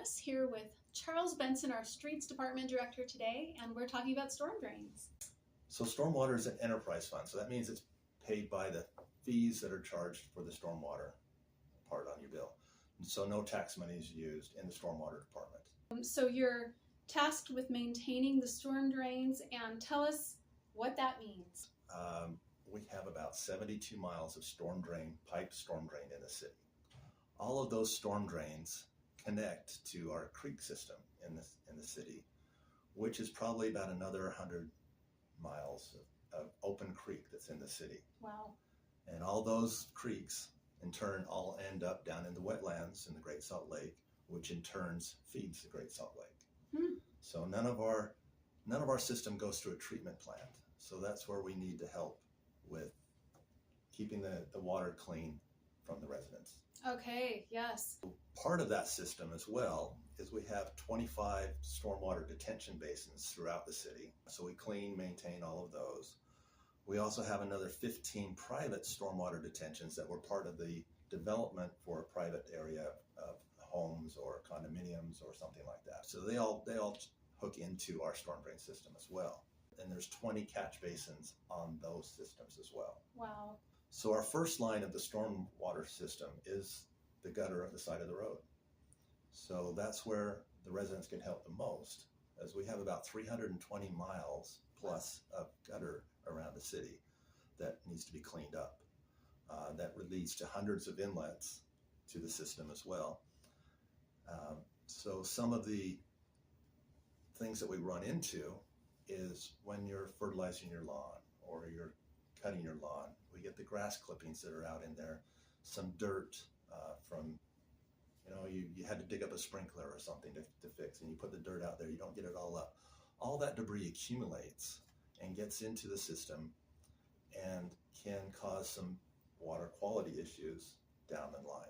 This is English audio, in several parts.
Morris here with Charles Benson, our Streets Department Director today, and we're talking about storm drains. So stormwater is an enterprise fund, so that means it's paid by the fees that are charged for the stormwater part on your bill. And so no tax money is used in the stormwater department. So you're tasked with maintaining the storm drains, and tell us what that means. We have about 72 miles of pipe storm drain in the city. All of those storm drains connect to our creek system in the city, which is probably about another 100 miles of open creek that's in the city. Wow. And all those creeks in turn all end up down in the wetlands in the Great Salt Lake, which in turn feeds the Great Salt Lake. So none of our system goes through a treatment plant. So that's where we need to help with keeping the water clean from the residents. Okay, yes. Part of that system as well is we have 25 stormwater detention basins throughout the city. So we clean, maintain all of those. We also have another 15 private stormwater detentions that were part of the development for a private area of homes or condominiums or something like that. So they all hook into our storm drain system as well. And there's 20 catch basins on those systems as well. Wow. So our first line of the stormwater system is the gutter of the side of the road. So that's where the residents can help the most, as we have about 320 miles plus of gutter around the city that needs to be cleaned up. That leads to hundreds of inlets to the system as well. So some of the things that we run into is when you're fertilizing your lawn or you're cutting your lawn, we get the grass clippings that are out in there, some dirt from, you had to dig up a sprinkler or something to fix, and you put the dirt out there, you don't get it all up. All that debris accumulates and gets into the system and can cause some water quality issues down the line.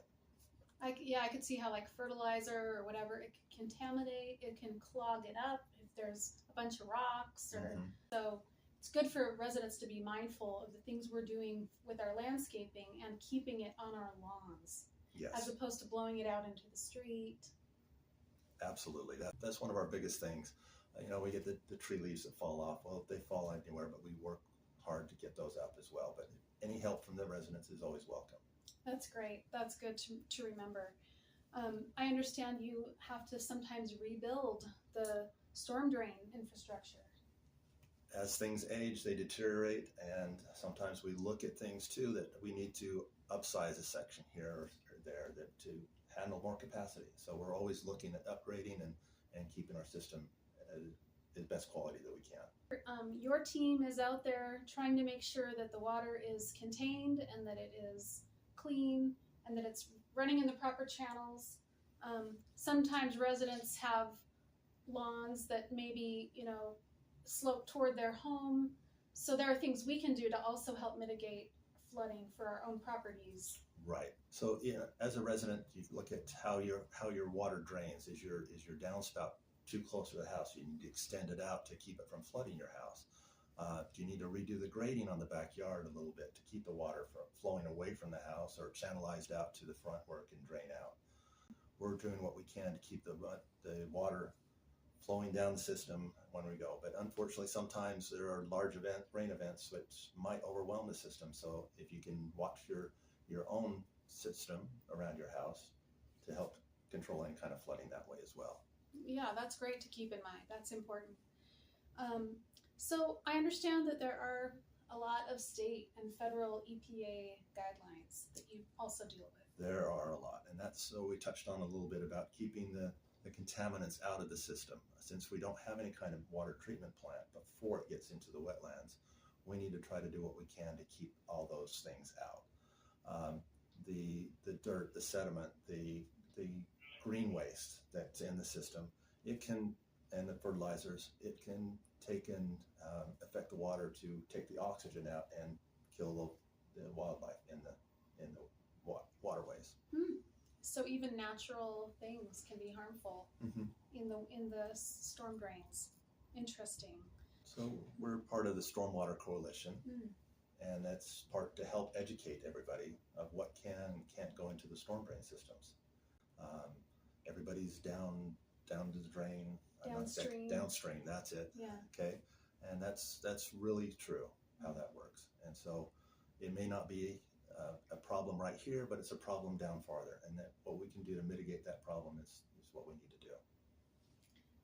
I could see how like fertilizer or whatever, it can contaminate, it can clog it up if there's a bunch of rocks or so. It's good for residents to be mindful of the things we're doing with our landscaping and keeping it on our lawns. Yes. As opposed to blowing it out into the street. Absolutely. That's one of our biggest things. We get the tree leaves that fall off. Well, they fall anywhere, but we work hard to get those out as well. But any help from the residents is always welcome. That's great. That's good to remember. I understand you have to sometimes rebuild the storm drain infrastructure. As things age, they deteriorate, and sometimes we look at things too that we need to upsize a section here or there to handle more capacity. So we're always looking at upgrading and keeping our system at best quality that we can. Your team is out there trying to make sure that the water is contained and that it is clean and that it's running in the proper channels. Sometimes residents have lawns that maybe, slope toward their home. So there are things we can do to also help mitigate flooding for our own properties. Right. So as a resident, you look at how your water drains. Is your downspout too close to the house? You need to extend it out to keep it from flooding your house. Do you need to redo the grading on the backyard a little bit to keep the water from flowing away from the house or channelized out to the front where it can drain out? We're doing what we can to keep the water flowing down the system when we go. But unfortunately, sometimes there are large rain events which might overwhelm the system. So if you can watch your own system around your house to help control any kind of flooding that way as well. Yeah, that's great to keep in mind. That's important. So I understand that there are a lot of state and federal EPA guidelines that you also deal with. There are a lot, and that's so we touched on a little bit about keeping the contaminants out of the system. Since we don't have any kind of water treatment plant before it gets into the wetlands, we need to try to do what we can to keep all those things out. The dirt, the sediment, the green waste that's in the system, and the fertilizers, it can take and affect the water to take the oxygen out and kill the wildlife in the waterways. So even natural things can be harmful in the storm drains. Interesting. So we're part of the Stormwater Coalition, and that's part to help educate everybody of what can and can't go into the storm drain systems. everybody's down to the drain. Downstream, that's it. Yeah. Okay, and that's really true how that works. And so it may not be a problem right here, but it's a problem down farther, and that what we can do to mitigate that problem is what we need to do.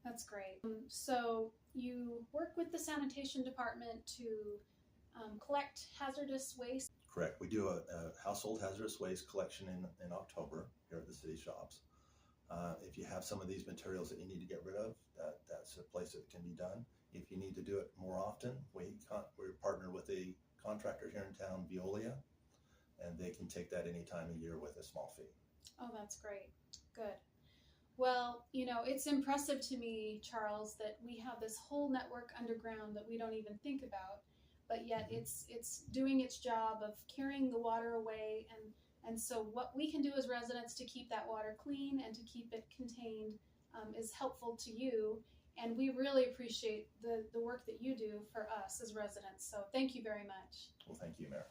That's great. So you work with the sanitation department to collect hazardous waste. Correct. We do a household hazardous waste collection in October here at the city shops. If you have some of these materials that you need to get rid of, that's a place that can be done. If you need to do it more often, we partner with a contractor here in town, Veolia, and they can take that any time of year with a small fee. Oh, that's great. Good. Well, you know, it's impressive to me, Charles, that we have this whole network underground that we don't even think about, but yet it's doing its job of carrying the water away. And so what we can do as residents to keep that water clean and to keep it contained is helpful to you. And we really appreciate the work that you do for us as residents. So thank you very much. Well, thank you, Mayor.